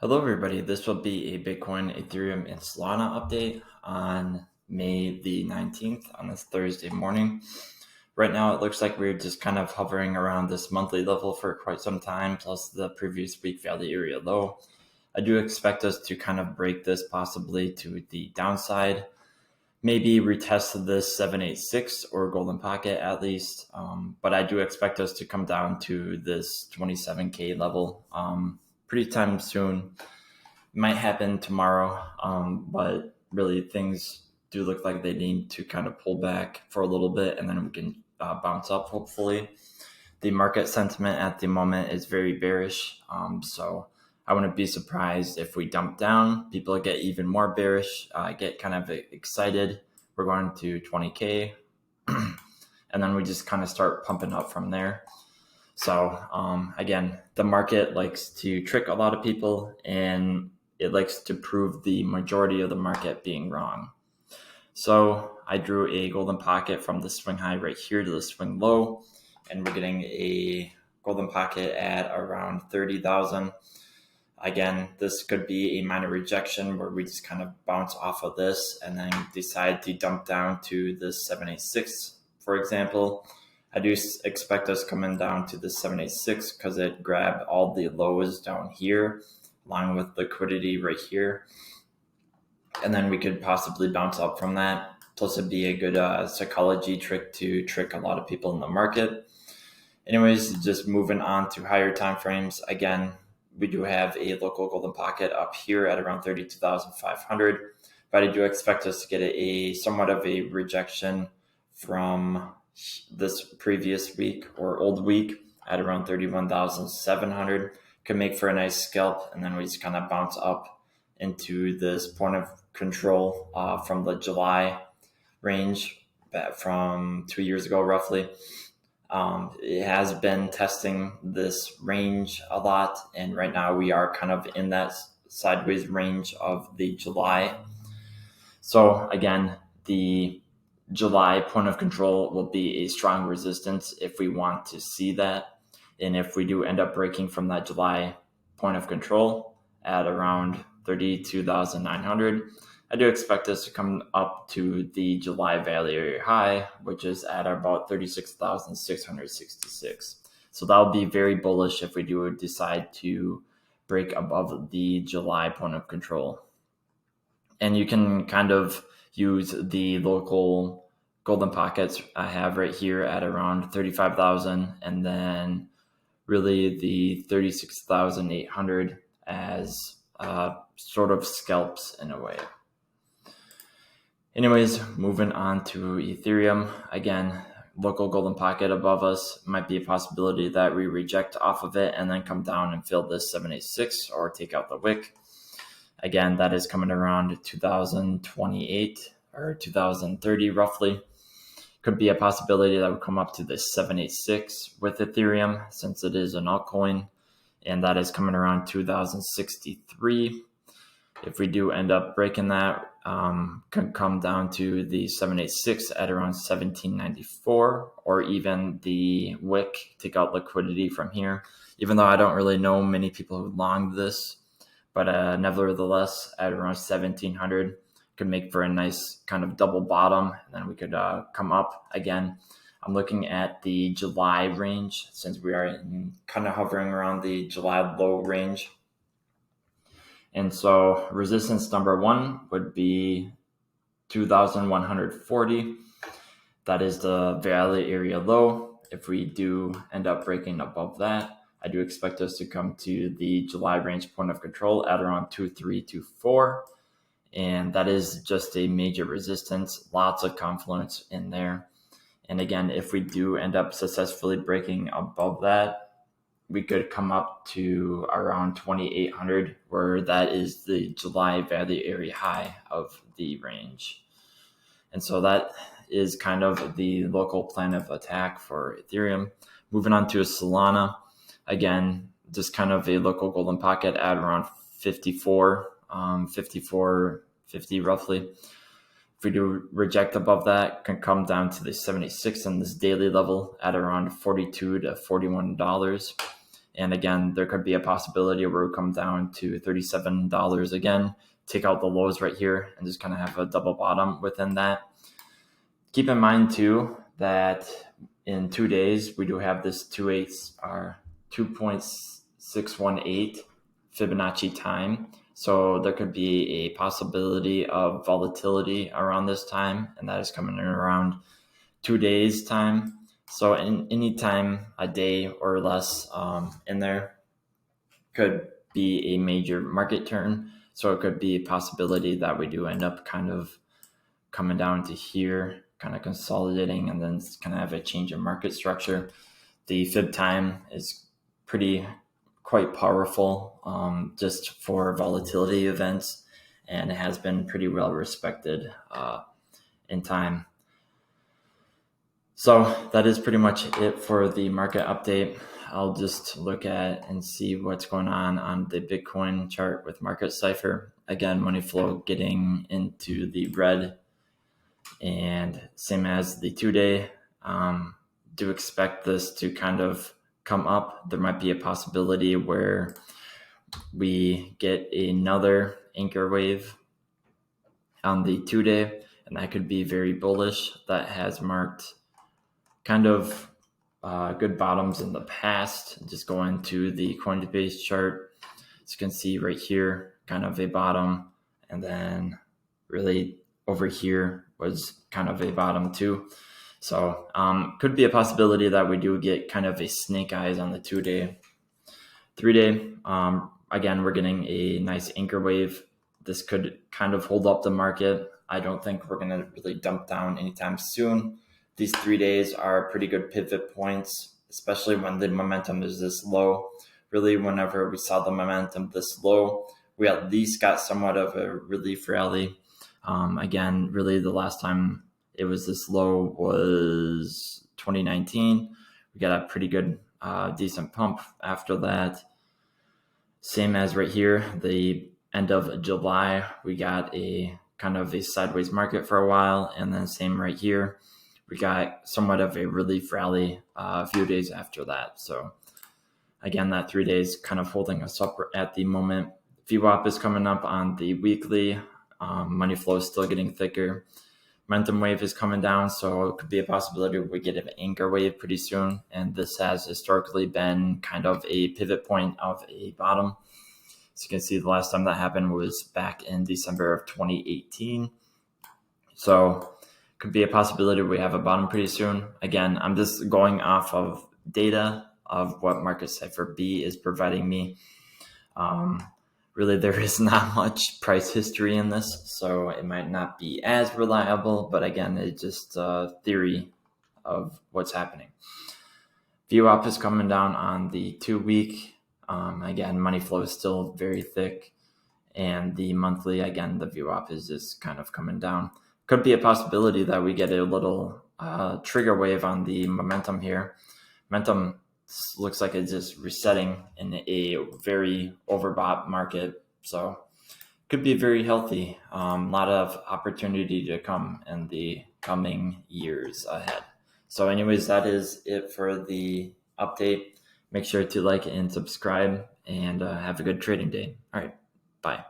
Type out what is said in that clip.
Hello, everybody. This will be a Bitcoin, Ethereum, and Solana update on May the 19th on this Thursday morning. Right now, it looks like we're just kind of hovering around this monthly level for quite some time, plus the previous week value area low. I do expect us to kind of break this possibly to the downside, maybe retest this 786 or golden pocket at least. But I do expect us to come down to this 27K level pretty time soon. Might happen tomorrow, but really things do look like they need to kind of pull back for a little bit, and then we can bounce up, hopefully. The market sentiment at the moment is very bearish, so I wouldn't be surprised if we dump down. People get even more bearish, get kind of excited. We're going to 20K, and then we just kind of start pumping up from there. So again, the market likes to trick a lot of people, and it likes to prove the majority of the market being wrong. So I drew a golden pocket from the swing high right here to the swing low, and we're getting a golden pocket at around 30,000. Again, this could be a minor rejection where we just kind of bounce off of this and then decide to dump down to the 786, for example. I do expect us coming down to the 786 because it grabbed all the lows down here along with liquidity right here. And then we could possibly bounce up from that. Plus, it'd be a good psychology trick to trick a lot of people in the market. Anyways, just moving on to higher time frames. Again, we do have a local golden pocket up here at around 32,500. But I do expect us to get a somewhat of a rejection from this previous week or old week at around 31,700. Could make for a nice scalp, and then we just kind of bounce up into this point of control from the July range from 2 years ago, roughly. It has been testing this range a lot, and right now we are kind of in that sideways range of the July. So again, the July point of control will be a strong resistance if we want to see that. And if we do end up breaking from that July point of control at around 32,900, I do expect us to come up to the July value area high, which is at about 36,666. So that'll be very bullish if we do decide to break above the July point of control. And you can kind of use the local golden pockets I have right here at around 35,000, and then really the 36,800 as sort of scalps in a way. Anyways, moving on to Ethereum. Again, local golden pocket above us might be a possibility that we reject off of it and then come down and fill this 786 or take out the wick. Again, that is coming around 2028 or 2030 roughly. Could be a possibility that would come up to this 786 with Ethereum since it is an altcoin, and that is coming around 2063. If we do end up breaking that, could come down to the 786 at around 1794, or even the wick, take out liquidity from here. Even though I don't really know many people who long this, but nevertheless, at around 1700, could make for a nice kind of double bottom, and then we could come up again. I'm looking at the July range since we are kind of hovering around the July low range. And so resistance number one would be 2,140. That is the value area low. If we do end up breaking above that, I do expect us to come to the July range point of control at around 2324. And that is just a major resistance, lots of confluence in there. And again, if we do end up successfully breaking above that, we could come up to around 2,800, where that is the July value area high of the range. And so that is kind of the local plan of attack for Ethereum. Moving on to Solana, again, just kind of a local golden pocket at around 54.50 roughly. If we do reject above that, can come down to the 76 on this daily level at around $42 to $41. And again, there could be a possibility where we come down to $37 again, take out the lows right here, and just kind of have a double bottom within that. Keep in mind too that in 2 days we do have this 2.618 Fibonacci time. So there could be a possibility of volatility around this time, and that is coming in around 2 days time. So in any time, a day or less in there could be a major market turn. So it could be a possibility that we do end up kind of coming down to here, kind of consolidating, and then kind of have a change in market structure. The fib time is quite powerful just for volatility events, and it has been pretty well respected in time. So that is pretty much it for the market update. I'll just look at and see what's going on the Bitcoin chart with market Cipher. Again, money flow getting into the red, and same as the 2-day. Do expect this to kind of come up. There might be a possibility where we get another anchor wave on the 2-day, and that could be very bullish. That has marked kind of good bottoms in the past. Just going to the Coinbase chart, as you can see right here, kind of a bottom, and then really over here was kind of a bottom too. So could be a possibility that we do get kind of a snake eyes on the 2-day. 3-day, again, we're getting a nice anchor wave. This could kind of hold up the market. I don't think we're going to really dump down anytime soon. These 3 days are pretty good pivot points, especially when the momentum is this low. Really, whenever we saw the momentum this low, we at least got somewhat of a relief rally. Again, really the last time it was this low was 2019. We got a pretty good, decent pump after that. Same as right here, the end of July, we got a kind of a sideways market for a while. And then same right here, we got somewhat of a relief rally a few days after that. So again, that 3 days kind of holding us up at the moment. VWAP is coming up on the weekly. Money flow is still getting thicker. Momentum wave is coming down, so it could be a possibility we get an anchor wave pretty soon. And this has historically been kind of a pivot point of a bottom. As you can see, the last time that happened was back in December of 2018. So could be a possibility we have a bottom pretty soon. Again, I'm just going off of data of what Market Cipher B is providing me. Really, there is not much price history in this, so it might not be as reliable, but again, it's just a theory of what's happening. VWAP is coming down on the 2-week. Again, money flow is still very thick, and the monthly, again, the VWAP is just kind of coming down. Could be a possibility that we get a little trigger wave on the momentum here. Momentum looks like it's just resetting in a very overbought market. So could be very healthy. A lot of opportunity to come in the coming years ahead. So anyways, that is it for the update. Make sure to like and subscribe, and have a good trading day. All right. Bye.